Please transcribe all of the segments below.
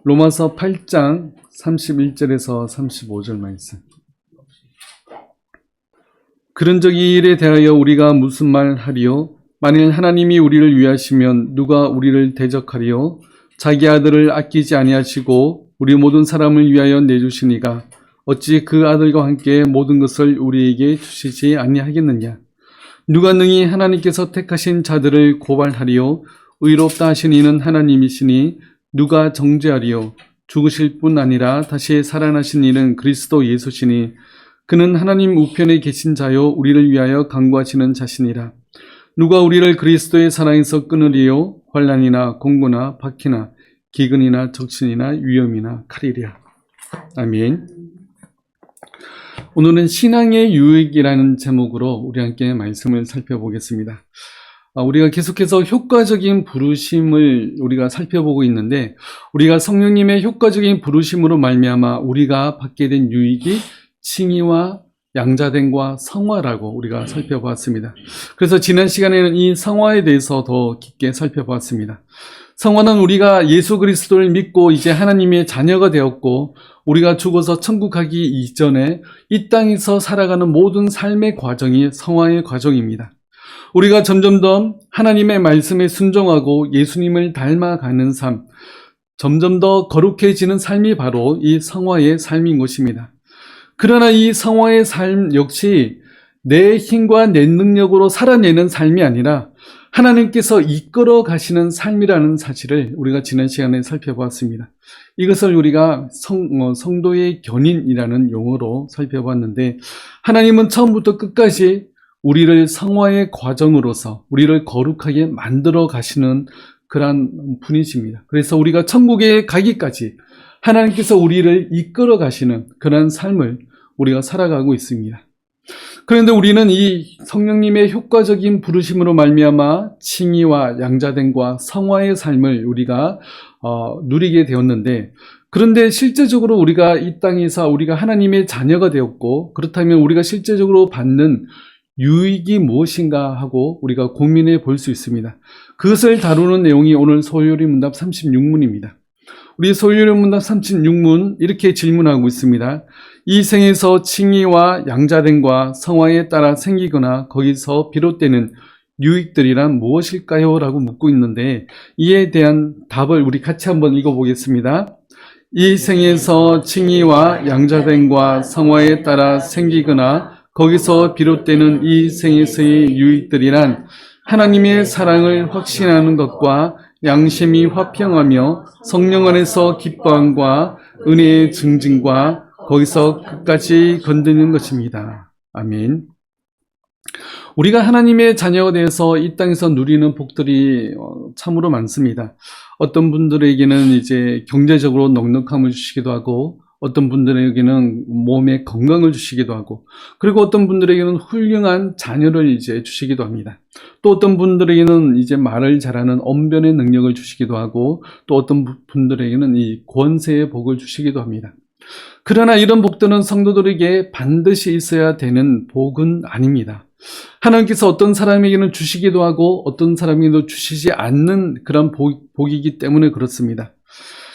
로마서 8장 31절에서 35절 말씀. 그런즉 이 일에 대하여 우리가 무슨 말 하리요? 만일 하나님이 우리를 위하시면 누가 우리를 대적하리요? 자기 아들을 아끼지 아니하시고 우리 모든 사람을 위하여 내주시니가 어찌 그 아들과 함께 모든 것을 우리에게 주시지 아니하겠느냐? 누가 능히 하나님께서 택하신 자들을 고발하리요? 의롭다 하신 이는 하나님이시니 누가 정죄하리요? 죽으실 뿐 아니라 다시 살아나신 이는 그리스도 예수시니 그는 하나님 우편에 계신 자요 우리를 위하여 간구하시는 자시니라. 누가 우리를 그리스도의 사랑에서 끊으리요? 환난이나 공고나 박해나 기근이나 적신이나 위험이나 칼이랴. 아멘. 오늘은 신앙의 유익이라는 제목으로 우리 함께 말씀을 살펴보겠습니다. 우리가 계속해서 효과적인 부르심을 우리가 살펴보고 있는데, 우리가 성령님의 효과적인 부르심으로 말미암아 우리가 받게 된 유익이 칭의와 양자됨과 성화라고 우리가 살펴보았습니다. 그래서 지난 시간에는 이 성화에 대해서 더 깊게 살펴보았습니다. 성화는 우리가 예수 그리스도를 믿고 이제 하나님의 자녀가 되었고, 우리가 죽어서 천국 가기 이전에 이 땅에서 살아가는 모든 삶의 과정이 성화의 과정입니다. 우리가 점점 더 하나님의 말씀에 순종하고 예수님을 닮아가는 삶, 점점 더 거룩해지는 삶이 바로 이 성화의 삶인 것입니다. 그러나 이 성화의 삶 역시 내 힘과 내 능력으로 살아내는 삶이 아니라 하나님께서 이끌어 가시는 삶이라는 사실을 우리가 지난 시간에 살펴보았습니다. 이것을 우리가 성도의 견인이라는 용어로 살펴봤는데, 하나님은 처음부터 끝까지 우리를 성화의 과정으로서 우리를 거룩하게 만들어 가시는 그러한 분이십니다. 그래서 우리가 천국에 가기까지 하나님께서 우리를 이끌어 가시는 그러한 삶을 우리가 살아가고 있습니다. 그런데 우리는 이 성령님의 효과적인 부르심으로 말미암아 칭의와 양자됨과 성화의 삶을 우리가 누리게 되었는데, 그런데 실제적으로 우리가 이 땅에서 우리가 하나님의 자녀가 되었고, 그렇다면 우리가 실제적으로 받는 유익이 무엇인가 하고 우리가 고민해 볼 수 있습니다. 그것을 다루는 내용이 오늘 소요리 문답 36문입니다. 우리 소요리 문답 36문 이렇게 질문하고 있습니다. 이 생에서 칭의와 양자됨과 성화에 따라 생기거나 거기서 비롯되는 유익들이란 무엇일까요? 라고 묻고 있는데, 이에 대한 답을 우리 같이 한번 읽어보겠습니다. 이 생에서 칭의와 양자됨과 성화에 따라 생기거나 거기서 비롯되는 이 생에서의 유익들이란 하나님의 사랑을 확신하는 것과 양심이 화평하며 성령 안에서 기뻐함과 은혜의 증진과 거기서 끝까지 건드는 것입니다. 아멘. 우리가 하나님의 자녀가 되어서 이 땅에서 누리는 복들이 참으로 많습니다. 어떤 분들에게는 이제 경제적으로 넉넉함을 주시기도 하고, 어떤 분들에게는 몸에 건강을 주시기도 하고, 그리고 어떤 분들에게는 훌륭한 자녀를 이제 주시기도 합니다. 또 어떤 분들에게는 이제 말을 잘하는 언변의 능력을 주시기도 하고, 또 어떤 분들에게는 이 권세의 복을 주시기도 합니다. 그러나 이런 복들은 성도들에게 반드시 있어야 되는 복은 아닙니다. 하나님께서 어떤 사람에게는 주시기도 하고 어떤 사람에게도 주시지 않는 그런 복이기 때문에 그렇습니다.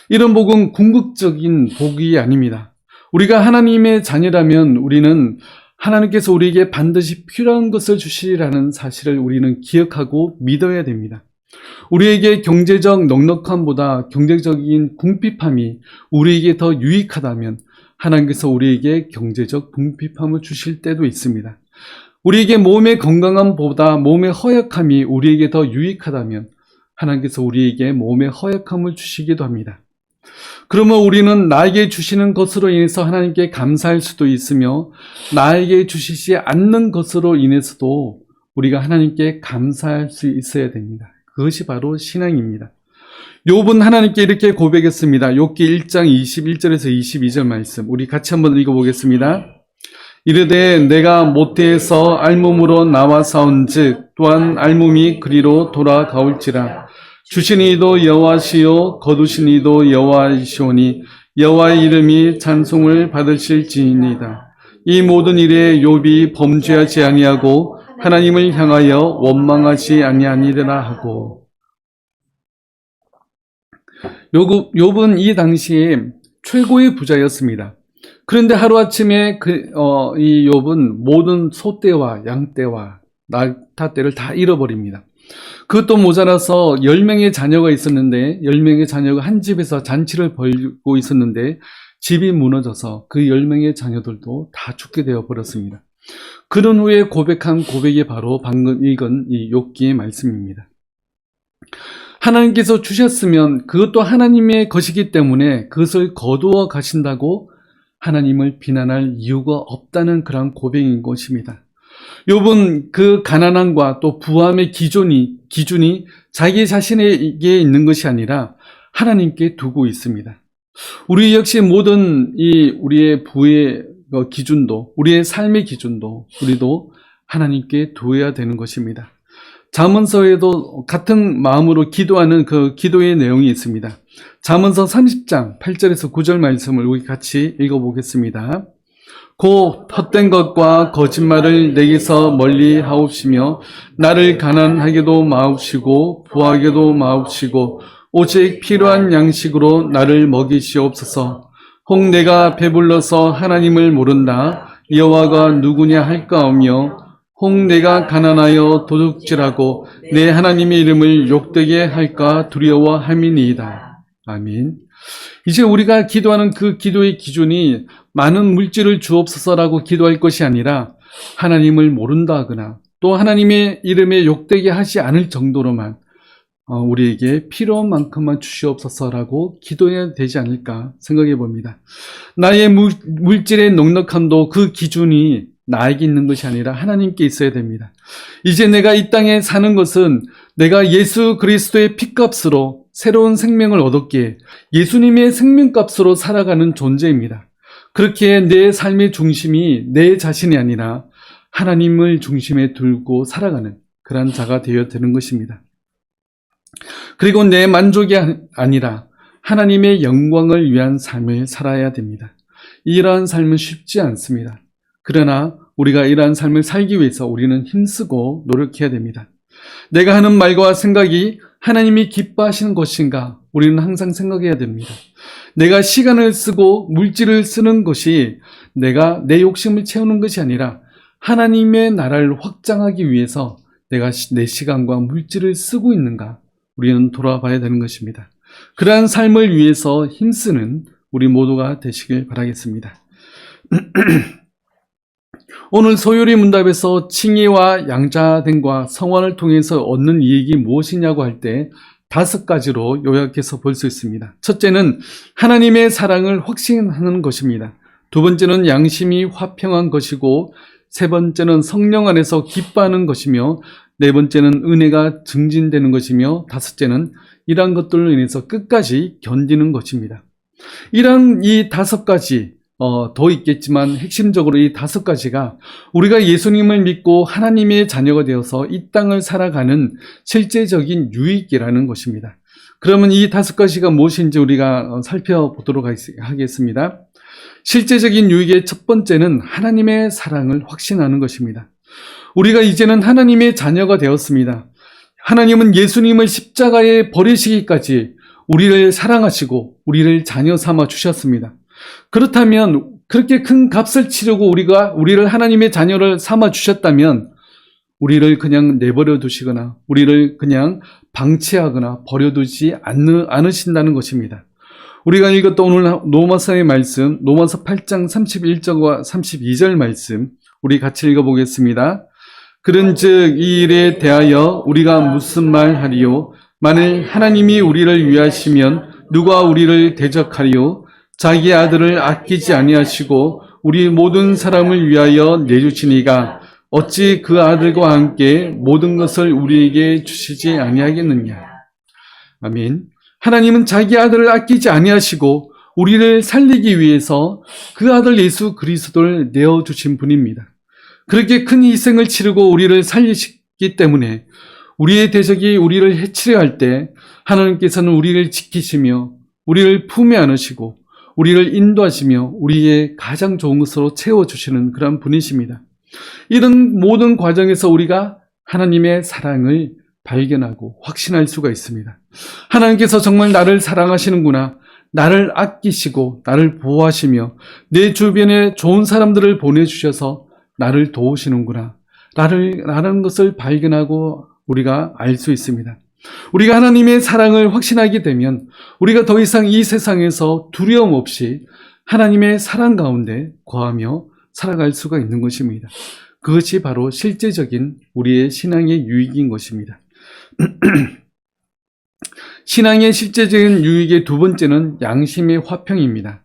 이런 복은 궁극적인 복이 아닙니다. 우리가 하나님의 자녀라면 우리는 하나님께서 우리에게 반드시 필요한 것을 주시리라는 사실을 우리는 기억하고 믿어야 됩니다. 우리에게 경제적 넉넉함보다 경제적인 궁핍함이 우리에게 더 유익하다면 하나님께서 우리에게 경제적 궁핍함을 주실 때도 있습니다. 우리에게 몸의 건강함보다 몸의 허약함이 우리에게 더 유익하다면 하나님께서 우리에게 몸의 허약함을 주시기도 합니다. 그러면 우리는 나에게 주시는 것으로 인해서 하나님께 감사할 수도 있으며, 나에게 주시지 않는 것으로 인해서도 우리가 하나님께 감사할 수 있어야 됩니다. 그것이 바로 신앙입니다. 욥은 하나님께 이렇게 고백했습니다. 욥기 1장 21절에서 22절 말씀 우리 같이 한번 읽어보겠습니다. 이르되 내가 모태에서 알몸으로 나와 싸운즉 또한 알몸이 그리로 돌아가올지라. 주신 이도 여호와시요 거두신 이도 여호와이시오니 여호와의 이름이 찬송을 받으실지니이다. 이 모든 일에 욥이 범죄하지 아니하고 하나님을 향하여 원망하지 아니하니라 하고. 욥은 이 당시에 최고의 부자였습니다. 그런데 하루아침에 이 욥은 모든 소떼와 양떼와 낙타떼를 다 잃어버립니다. 그것도 모자라서 10명의 자녀가 있었는데 10명의 자녀가 한 집에서 잔치를 벌이고 있었는데 집이 무너져서 그 10명의 자녀들도 다 죽게 되어 버렸습니다. 그런 후에 고백한 고백이 바로 방금 읽은 이 욥기의 말씀입니다. 하나님께서 주셨으면 그것도 하나님의 것이기 때문에 그것을 거두어 가신다고 하나님을 비난할 이유가 없다는 그런 고백인 것입니다. 욥은 그 가난함과 또 부함의 기준이 자기 자신에게 있는 것이 아니라 하나님께 두고 있습니다. 우리 역시 모든 우리의 부의 기준도, 우리의 삶의 기준도 우리도 하나님께 두어야 되는 것입니다. 잠언서에도 같은 마음으로 기도하는 그 기도의 내용이 있습니다. 잠언서 30장 8절에서 9절 말씀을 우리 같이 읽어보겠습니다. 곧 헛된 것과 거짓말을 내게서 멀리 하옵시며 나를 가난하게도 마옵시고 부하게도 마옵시고 오직 필요한 양식으로 나를 먹이시옵소서. 혹 내가 배불러서 하나님을 모른다 여호와가 누구냐 할까오며 혹 내가 가난하여 도둑질하고 내 하나님의 이름을 욕되게 할까 두려워함이니이다. 아멘. 이제 우리가 기도하는 그 기도의 기준이 많은 물질을 주옵소서라고 기도할 것이 아니라 하나님을 모른다 하거나 또 하나님의 이름에 욕되게 하지 않을 정도로만 우리에게 필요한 만큼만 주시옵소서라고 기도해야 되지 않을까 생각해 봅니다. 나의 물질의 넉넉함도 그 기준이 나에게 있는 것이 아니라 하나님께 있어야 됩니다. 이제 내가 이 땅에 사는 것은 내가 예수 그리스도의 피값으로 새로운 생명을 얻었기에 예수님의 생명값으로 살아가는 존재입니다. 그렇게 내 삶의 중심이 내 자신이 아니라 하나님을 중심에 두고 살아가는 그런 자가 되어야 되는 것입니다. 그리고 내 만족이 아니라 하나님의 영광을 위한 삶을 살아야 됩니다. 이러한 삶은 쉽지 않습니다. 그러나 우리가 이러한 삶을 살기 위해서 우리는 힘쓰고 노력해야 됩니다. 내가 하는 말과 생각이 하나님이 기뻐하시는 것인가? 우리는 항상 생각해야 됩니다. 내가 시간을 쓰고 물질을 쓰는 것이 내가 내 욕심을 채우는 것이 아니라 하나님의 나라를 확장하기 위해서 내가 내 시간과 물질을 쓰고 있는가? 우리는 돌아봐야 되는 것입니다. 그러한 삶을 위해서 힘쓰는 우리 모두가 되시길 바라겠습니다. 오늘 소요리 문답에서 칭의와 양자됨과 성환을 통해서 얻는 이익이 무엇이냐고 할 때 5가지로 요약해서 볼 수 있습니다. 첫째는 하나님의 사랑을 확신하는 것입니다. 두 번째는 양심이 화평한 것이고 세 번째는 성령 안에서 기뻐하는 것이며 네 번째는 은혜가 증진되는 것이며 다섯째는 이러한 것들로 인해서 끝까지 견디는 것입니다. 이러한 이 5가지 더 있겠지만 핵심적으로 이 5가지가 우리가 예수님을 믿고 하나님의 자녀가 되어서 이 땅을 살아가는 실제적인 유익이라는 것입니다. 그러면 이 5가지가 무엇인지 우리가 살펴보도록 하겠습니다. 실제적인 유익의 첫 번째는 하나님의 사랑을 확신하는 것입니다. 우리가 이제는 하나님의 자녀가 되었습니다. 하나님은 예수님을 십자가에 버리시기까지 우리를 사랑하시고 우리를 자녀 삼아 주셨습니다. 그렇다면 그렇게 큰 값을 치르고 우리를 하나님의 자녀를 삼아 주셨다면 우리를 그냥 내버려 두시거나 우리를 그냥 방치하거나 버려두지 않으신다는 것입니다. 우리가 읽었던 오늘 로마서의 말씀, 로마서 8장 31절과 32절 말씀 우리 같이 읽어보겠습니다. 그런즉 이 일에 대하여 우리가 무슨 말 하리요? 만일 하나님이 우리를 위하시면 누가 우리를 대적하리요? 자기 아들을 아끼지 아니하시고 우리 모든 사람을 위하여 내주시니가 어찌 그 아들과 함께 모든 것을 우리에게 주시지 아니하겠느냐. 아멘. 하나님은 자기 아들을 아끼지 아니하시고 우리를 살리기 위해서 그 아들 예수 그리스도를 내어주신 분입니다. 그렇게 큰 희생을 치르고 우리를 살리시기 때문에 우리의 대적이 우리를 해치려 할 때 하나님께서는 우리를 지키시며 우리를 품에 안으시고 우리를 인도하시며 우리의 가장 좋은 것으로 채워주시는 그런 분이십니다. 이런 모든 과정에서 우리가 하나님의 사랑을 발견하고 확신할 수가 있습니다. 하나님께서 정말 나를 사랑하시는구나. 나를 아끼시고 나를 보호하시며 내 주변에 좋은 사람들을 보내주셔서 나를 도우시는구나. 라는 것을 발견하고 우리가 알 수 있습니다. 우리가 하나님의 사랑을 확신하게 되면 우리가 더 이상 이 세상에서 두려움 없이 하나님의 사랑 가운데 거하며 살아갈 수가 있는 것입니다. 그것이 바로 실제적인 우리의 신앙의 유익인 것입니다. 신앙의 실제적인 유익의 두 번째는 양심의 화평입니다.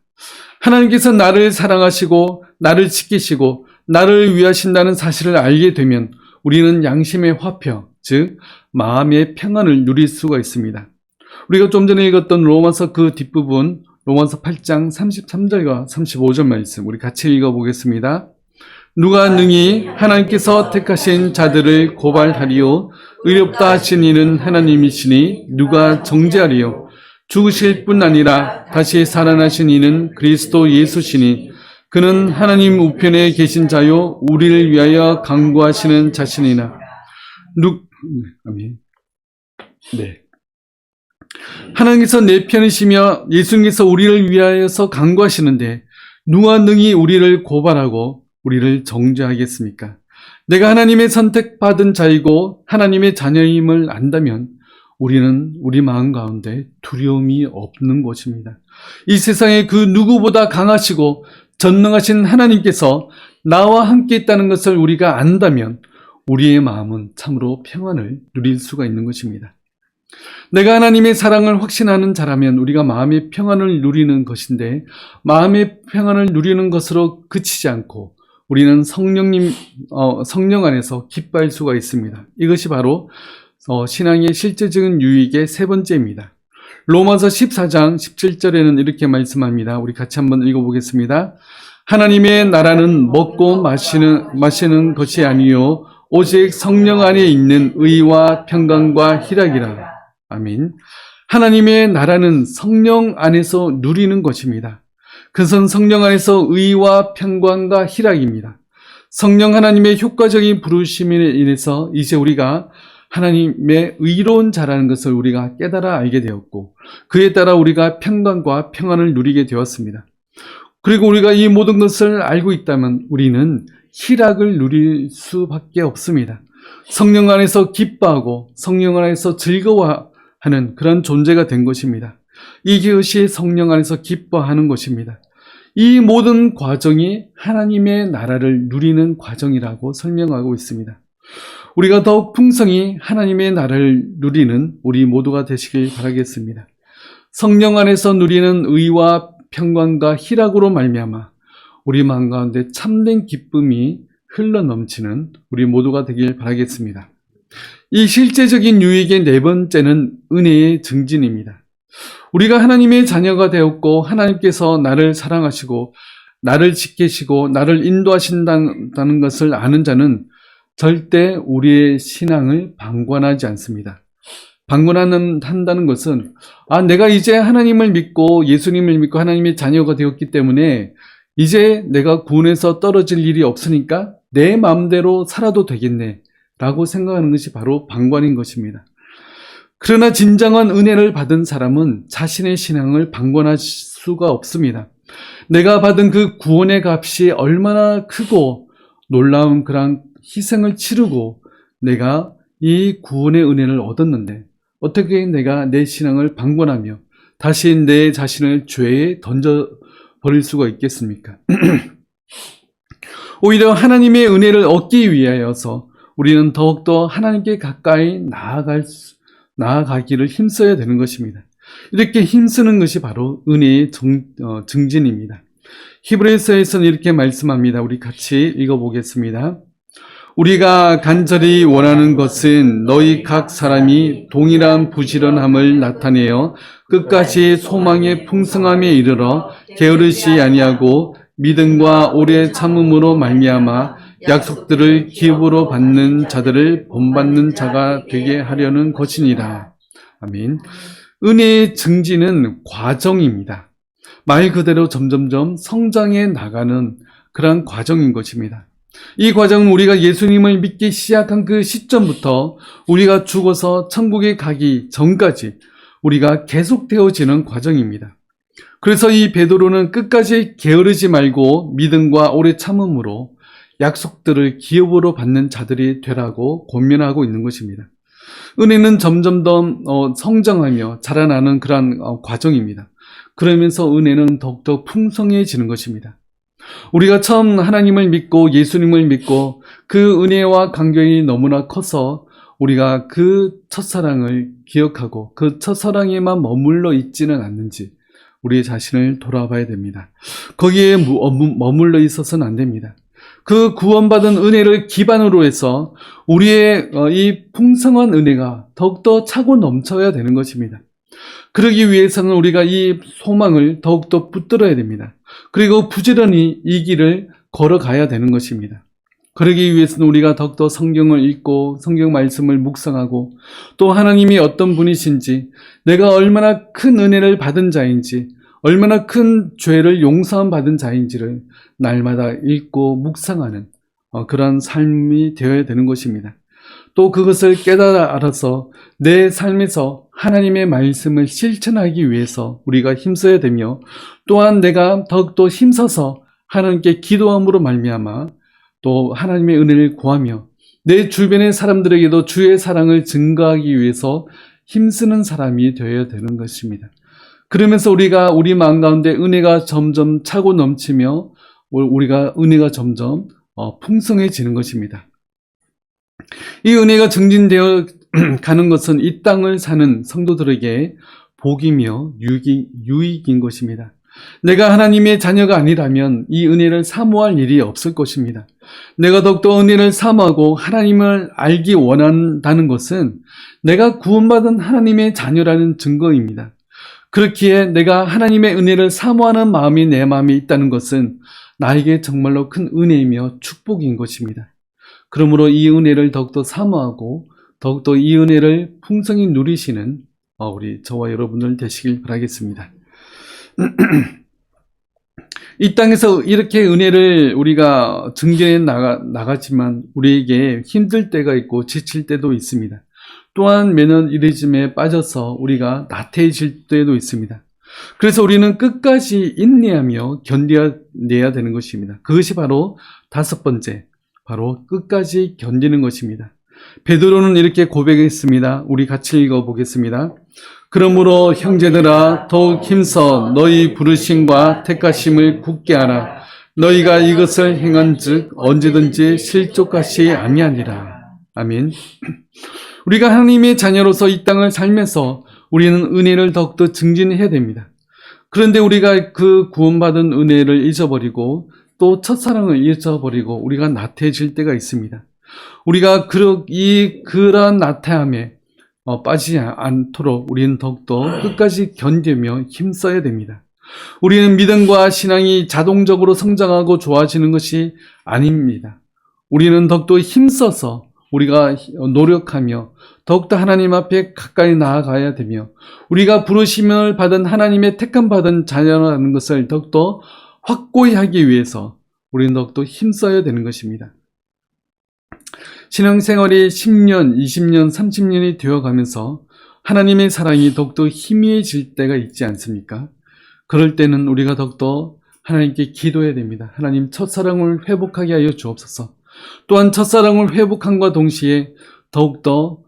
하나님께서 나를 사랑하시고 나를 지키시고 나를 위하신다는 사실을 알게 되면 우리는 양심의 화평, 즉 마음의 평안을 누릴 수가 있습니다. 우리가 좀 전에 읽었던 로마서 그 뒷부분, 로마서 8장 33절과 35절 말씀 우리 같이 읽어보겠습니다. 누가 능히 하나님께서 택하신 자들을 고발하리요 의롭다 하신 이는 하나님이시니 누가 정죄하리요 죽으실 뿐 아니라 다시 살아나신 이는 그리스도 예수시니 그는 하나님 우편에 계신 자요 우리를 위하여 간구하시는 자신이나 아멘. 네. 하나님께서 내 편이시며 예수님께서 우리를 위하여서 간구하시는데 누가 능히 우리를 고발하고 우리를 정죄하겠습니까? 내가 하나님의 선택받은 자이고 하나님의 자녀임을 안다면 우리는 우리 마음 가운데 두려움이 없는 것입니다. 이 세상에 그 누구보다 강하시고 전능하신 하나님께서 나와 함께 있다는 것을 우리가 안다면 우리의 마음은 참으로 평안을 누릴 수가 있는 것입니다. 내가 하나님의 사랑을 확신하는 자라면 우리가 마음의 평안을 누리는 것인데 마음의 평안을 누리는 것으로 그치지 않고 우리는 성령 안에서 기뻐할 수가 있습니다. 이것이 바로 신앙의 실제적인 유익의 세 번째입니다. 로마서 14장 17절에는 이렇게 말씀합니다. 우리 같이 한번 읽어보겠습니다. 하나님의 나라는 먹고 마시는 것이 아니요 오직 성령 안에 있는 의와 평강과 희락이라. 아멘. 하나님의 나라는 성령 안에서 누리는 것입니다. 그것은 성령 안에서 의와 평강과 희락입니다. 성령 하나님의 효과적인 부르심에 인해서 이제 우리가 하나님의 의로운 자라는 것을 우리가 깨달아 알게 되었고 그에 따라 우리가 평강과 평안을 누리게 되었습니다. 그리고 우리가 이 모든 것을 알고 있다면 우리는 희락을 누릴 수밖에 없습니다. 성령 안에서 기뻐하고 성령 안에서 즐거워하는 그런 존재가 된 것입니다. 이것이 성령 안에서 기뻐하는 것입니다. 이 모든 과정이 하나님의 나라를 누리는 과정이라고 설명하고 있습니다. 우리가 더욱 풍성히 하나님의 나라를 누리는 우리 모두가 되시길 바라겠습니다. 성령 안에서 누리는 의와 평강과 희락으로 말미암아 우리 마음 가운데 참된 기쁨이 흘러넘치는 우리 모두가 되길 바라겠습니다. 이 실제적인 유익의 네 번째는 은혜의 증진입니다. 우리가 하나님의 자녀가 되었고 하나님께서 나를 사랑하시고 나를 지키시고 나를 인도하신다는 것을 아는 자는 절대 우리의 신앙을 방관하지 않습니다. 방관한다는 것은 내가 이제 하나님을 믿고 예수님을 믿고 하나님의 자녀가 되었기 때문에 이제 내가 구원에서 떨어질 일이 없으니까 내 마음대로 살아도 되겠네 라고 생각하는 것이 바로 방관인 것입니다. 그러나 진정한 은혜를 받은 사람은 자신의 신앙을 방관할 수가 없습니다. 내가 받은 그 구원의 값이 얼마나 크고 놀라운 그런 희생을 치르고 내가 이 구원의 은혜를 얻었는데 어떻게 내가 내 신앙을 방관하며 다시 내 자신을 죄에 던져버릴 수가 있겠습니까? 오히려 하나님의 은혜를 얻기 위하여서 우리는 더욱더 하나님께 가까이 나아가기를 힘써야 되는 것입니다. 이렇게 힘쓰는 것이 바로 은혜의 증진입니다. 히브리서에서는 이렇게 말씀합니다. 우리 같이 읽어보겠습니다. 우리가 간절히 원하는 것은 너희 각 사람이 동일한 부지런함을 나타내어 끝까지 소망의 풍성함에 이르러 게으르지 아니하고 믿음과 오래 참음으로 말미암아 약속들을 기업으로 받는 자들을 본받는 자가 되게 하려는 것이니라. 아멘. 은혜의 증진은 과정입니다. 말 그대로 점점점 성장해 나가는 그런 과정인 것입니다. 이 과정은 우리가 예수님을 믿기 시작한 그 시점부터 우리가 죽어서 천국에 가기 전까지 우리가 계속되어지는 과정입니다. 그래서 이 베드로는 끝까지 게으르지 말고 믿음과 오래 참음으로 약속들을 기업으로 받는 자들이 되라고 권면하고 있는 것입니다. 은혜는 점점 더 성장하며 자라나는 그러한 과정입니다. 그러면서 은혜는 더욱더 풍성해지는 것입니다. 우리가 처음 하나님을 믿고 예수님을 믿고 그 은혜와 간격이 너무나 커서 우리가 그 첫사랑을 기억하고 그 첫사랑에만 머물러 있지는 않는지 우리 자신을 돌아봐야 됩니다. 거기에 머물러 있어서는 안 됩니다. 그 구원받은 은혜를 기반으로 해서 우리의 이 풍성한 은혜가 더욱더 차고 넘쳐야 되는 것입니다. 그러기 위해서는 우리가 이 소망을 더욱더 붙들어야 됩니다. 그리고 부지런히 이 길을 걸어가야 되는 것입니다. 그러기 위해서는 우리가 더욱더 성경을 읽고 성경 말씀을 묵상하고 또 하나님이 어떤 분이신지, 내가 얼마나 큰 은혜를 받은 자인지, 얼마나 큰 죄를 용서함 받은 자인지를 날마다 읽고 묵상하는 그런 삶이 되어야 되는 것입니다. 또 그것을 깨달아 알아서 내 삶에서 하나님의 말씀을 실천하기 위해서 우리가 힘써야 되며, 또한 내가 더욱더 힘써서 하나님께 기도함으로 말미암아 또 하나님의 은혜를 구하며 내 주변의 사람들에게도 주의 사랑을 증거하기 위해서 힘쓰는 사람이 되어야 되는 것입니다. 그러면서 우리가 우리 마음 가운데 은혜가 점점 차고 넘치며 우리가 은혜가 점점 풍성해지는 것입니다. 이 은혜가 증진되어 가는 것은 이 땅을 사는 성도들에게 복이며 유익인 것입니다. 내가 하나님의 자녀가 아니라면 이 은혜를 사모할 일이 없을 것입니다. 내가 더욱더 은혜를 사모하고 하나님을 알기 원한다는 것은 내가 구원받은 하나님의 자녀라는 증거입니다. 그렇기에 내가 하나님의 은혜를 사모하는 마음이 내 마음에 있다는 것은 나에게 정말로 큰 은혜이며 축복인 것입니다. 그러므로 이 은혜를 더욱더 사모하고 더욱더 이 은혜를 풍성히 누리시는 우리 저와 여러분들 되시길 바라겠습니다. 이 땅에서 이렇게 은혜를 우리가 증거해 나가지만 우리에게 힘들 때가 있고 지칠 때도 있습니다. 또한 매너리즘에 빠져서 우리가 나태해질 때도 있습니다. 그래서 우리는 끝까지 인내하며 견뎌내야 되는 것입니다. 그것이 바로 다섯 번째, 바로 끝까지 견디는 것입니다. 베드로는 이렇게 고백했습니다. 우리 같이 읽어보겠습니다. 그러므로 형제들아 더욱 힘써 너희 부르심과 택하심을 굳게 하라. 너희가 이것을 행한즉 언제든지 실족하시 아니하리라. 아멘. 우리가 하나님의 자녀로서 이 땅을 살면서 우리는 은혜를 더욱더 증진해야 됩니다. 그런데 우리가 그 구원받은 은혜를 잊어버리고 또 첫사랑을 잊어버리고 우리가 나태해질 때가 있습니다. 우리가 그러한 나태함에 빠지지 않도록 우리는 더욱더 끝까지 견디며 힘써야 됩니다. 우리는 믿음과 신앙이 자동적으로 성장하고 좋아지는 것이 아닙니다. 우리는 더욱더 힘써서 우리가 노력하며 더욱더 하나님 앞에 가까이 나아가야 되며 우리가 부르심을 받은 하나님의 택함 받은 자녀라는 것을 더욱더 확고히 하기 위해서 우리는 더욱더 힘써야 되는 것입니다. 신앙생활이 10년, 20년, 30년이 되어가면서 하나님의 사랑이 더욱더 희미해질 때가 있지 않습니까? 그럴 때는 우리가 더욱더 하나님께 기도해야 됩니다. 하나님, 첫사랑을 회복하게 하여 주옵소서. 또한 첫사랑을 회복함과 동시에 더욱더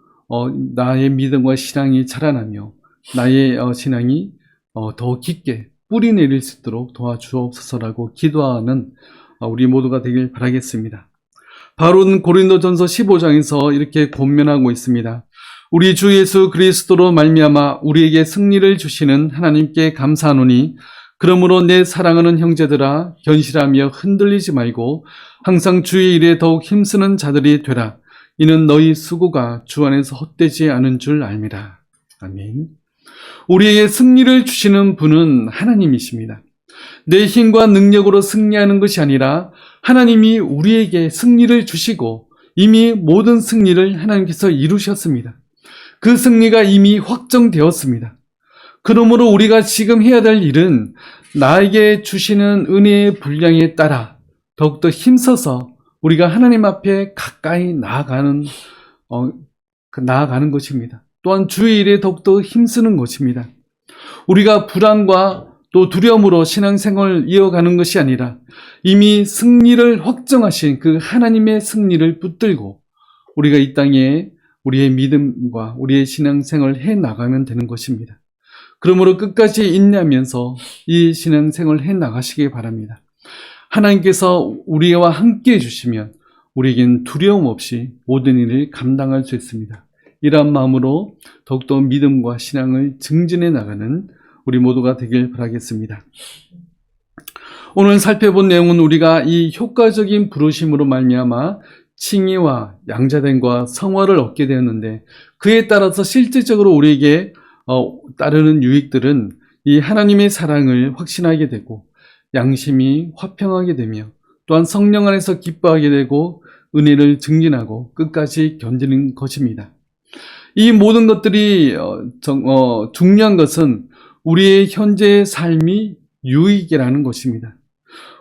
나의 믿음과 신앙이 자라나며 나의 신앙이 더 깊게 뿌리 내릴 수 있도록 도와주옵소서라고 기도하는 우리 모두가 되길 바라겠습니다. 바울은 고린도전서 15장에서 이렇게 권면하고 있습니다. 우리 주 예수 그리스도로 말미암아 우리에게 승리를 주시는 하나님께 감사하노니 그러므로 내 사랑하는 형제들아 견실하며 흔들리지 말고 항상 주의 일에 더욱 힘쓰는 자들이 되라. 이는 너희 수고가 주 안에서 헛되지 않은 줄 알미라. 아멘. 우리에게 승리를 주시는 분은 하나님이십니다. 내 힘과 능력으로 승리하는 것이 아니라 하나님이 우리에게 승리를 주시고 이미 모든 승리를 하나님께서 이루셨습니다. 그 승리가 이미 확정되었습니다. 그러므로 우리가 지금 해야 될 일은 나에게 주시는 은혜의 분량에 따라 더욱더 힘써서 우리가 하나님 앞에 가까이 나아가는 것입니다. 또한 주의 일에 더욱더 힘쓰는 것입니다. 우리가 불안과 또 두려움으로 신앙생활을 이어가는 것이 아니라 이미 승리를 확정하신 그 하나님의 승리를 붙들고 우리가 이 땅에 우리의 믿음과 우리의 신앙생활을 해나가면 되는 것입니다. 그러므로 끝까지 인내하면서 이 신앙생활을 해나가시기 바랍니다. 하나님께서 우리와 함께 해주시면 우리에겐 두려움 없이 모든 일을 감당할 수 있습니다. 이러한 마음으로 더욱더 믿음과 신앙을 증진해 나가는 우리 모두가 되길 바라겠습니다. 오늘 살펴본 내용은 우리가 이 효과적인 부르심으로 말미암아 칭의와 양자됨과 성화를 얻게 되었는데, 그에 따라서 실질적으로 우리에게 따르는 유익들은 이 하나님의 사랑을 확신하게 되고 양심이 화평하게 되며 또한 성령 안에서 기뻐하게 되고 은혜를 증진하고 끝까지 견디는 것입니다. 이 모든 것들이 중요한 것은 우리의 현재의 삶이 유익이라는 것입니다.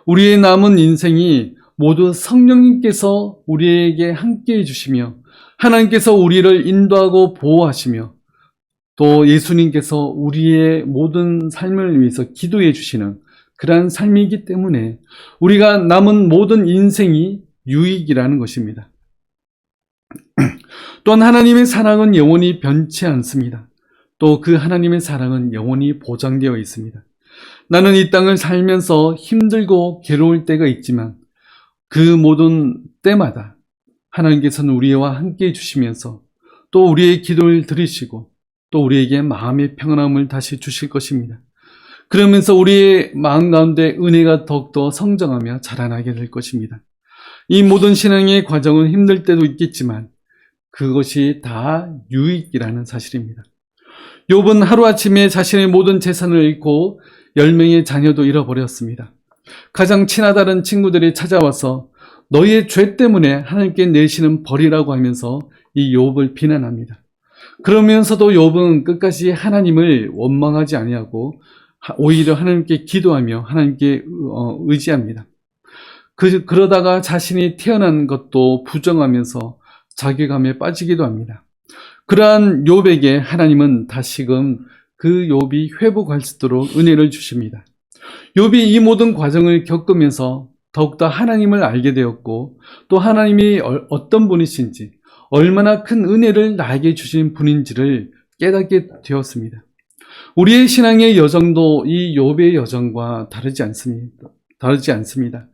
우리의 남은 인생이 모두 성령님께서 우리에게 함께 해주시며 하나님께서 우리를 인도하고 보호하시며 또 예수님께서 우리의 모든 삶을 위해서 기도해 주시는 그러한 삶이기 때문에 우리가 남은 모든 인생이 유익이라는 것입니다. 또한 하나님의 사랑은 영원히 변치 않습니다. 또 그 하나님의 사랑은 영원히 보장되어 있습니다. 나는 이 땅을 살면서 힘들고 괴로울 때가 있지만 그 모든 때마다 하나님께서는 우리와 함께 해주시면서 또 우리의 기도를 들으시고 또 우리에게 마음의 평안함을 다시 주실 것입니다. 그러면서 우리의 마음 가운데 은혜가 더욱더 성장하며 자라나게 될 것입니다. 이 모든 신앙의 과정은 힘들 때도 있겠지만 그것이 다 유익이라는 사실입니다. 욥은 하루아침에 자신의 모든 재산을 잃고 10명의 자녀도 잃어버렸습니다. 가장 친하다는 친구들이 찾아와서 너희의 죄 때문에 하나님께 내시는 벌이라고 하면서 이 욥을 비난합니다. 그러면서도 욥은 끝까지 하나님을 원망하지 아니하고 오히려 하나님께 기도하며 하나님께 의지합니다. 그러다가 자신이 태어난 것도 부정하면서 자괴감에 빠지기도 합니다. 그러한 욥에게 하나님은 다시금 그 욥이 회복할 수 있도록 은혜를 주십니다. 욥이 이 모든 과정을 겪으면서 더욱더 하나님을 알게 되었고 또 하나님이 어떤 분이신지 얼마나 큰 은혜를 나에게 주신 분인지를 깨닫게 되었습니다. 우리의 신앙의 여정도 이 욥의 여정과 다르지 않습니다.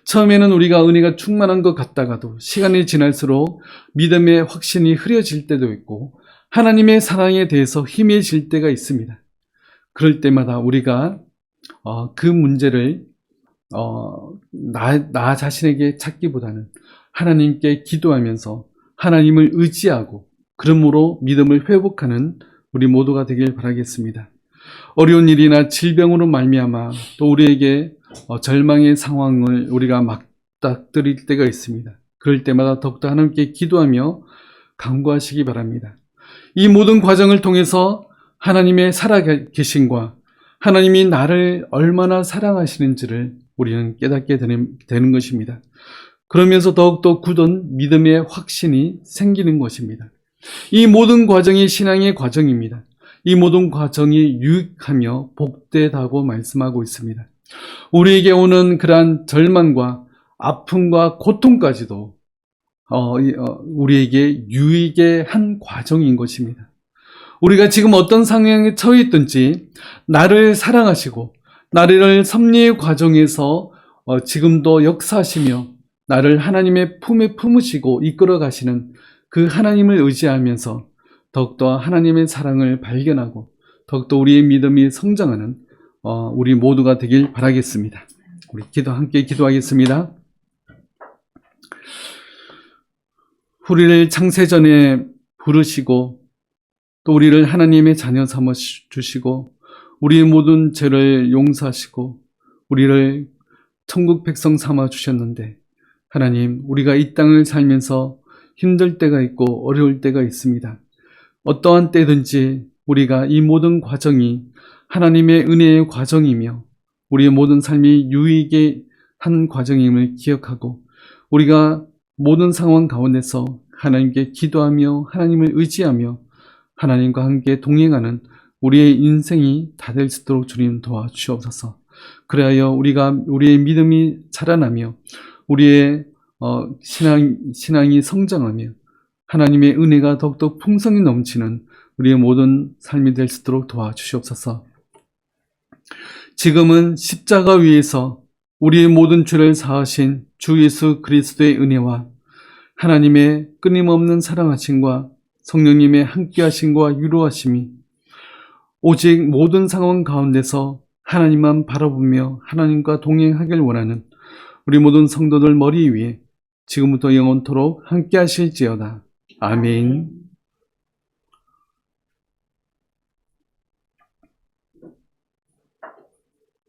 처음에는 우리가 은혜가 충만한 것 같다가도 시간이 지날수록 믿음의 확신이 흐려질 때도 있고 하나님의 사랑에 대해서 희미해질 때가 있습니다. 그럴 때마다 우리가 그 문제를 나 자신에게 찾기보다는 하나님께 기도하면서 하나님을 의지하고 그러므로 믿음을 회복하는 우리 모두가 되길 바라겠습니다. 어려운 일이나 질병으로 말미암아 또 우리에게 절망의 상황을 우리가 맞닥뜨릴 때가 있습니다. 그럴 때마다 더욱더 하나님께 기도하며 간구하시기 바랍니다. 이 모든 과정을 통해서 하나님의 살아계심과 하나님이 나를 얼마나 사랑하시는지를 우리는 깨닫게 되는 것입니다. 그러면서 더욱더 굳은 믿음의 확신이 생기는 것입니다. 이 모든 과정이 신앙의 과정입니다. 이 모든 과정이 유익하며 복되다고 말씀하고 있습니다. 우리에게 오는 그러한 절망과 아픔과 고통까지도 우리에게 유익의 한 과정인 것입니다. 우리가 지금 어떤 상황에 처해 있든지 나를 사랑하시고 나를 섭리의 과정에서 지금도 역사하시며 나를 하나님의 품에 품으시고 이끌어 가시는 그 하나님을 의지하면서 더욱더 하나님의 사랑을 발견하고 더욱더 우리의 믿음이 성장하는 우리 모두가 되길 바라겠습니다. 우리 함께 기도하겠습니다. 우리를 창세전에 부르시고 또 우리를 하나님의 자녀 삼아 주시고 우리의 모든 죄를 용서하시고 우리를 천국 백성 삼아 주셨는데 하나님, 우리가 이 땅을 살면서 힘들 때가 있고 어려울 때가 있습니다. 어떠한 때든지 우리가 이 모든 과정이 하나님의 은혜의 과정이며 우리의 모든 삶이 유익의 한 과정임을 기억하고 우리가 모든 상황 가운데서 하나님께 기도하며 하나님을 의지하며 하나님과 함께 동행하는 우리의 인생이 다 될 수 있도록 주님 도와주옵소서. 그래야 우리의 믿음이 자라나며 우리의 신앙이 성장하며 하나님의 은혜가 더욱더 풍성히 넘치는 우리의 모든 삶이 될 수 있도록 도와주시옵소서. 지금은 십자가 위에서 우리의 모든 죄를 사하신 주 예수 그리스도의 은혜와 하나님의 끊임없는 사랑하심과 성령님의 함께하심과 위로하심이 오직 모든 상황 가운데서 하나님만 바라보며 하나님과 동행하길 원하는 우리 모든 성도들 머리 위에 지금부터 영원토록 함께하실지어다. 아멘.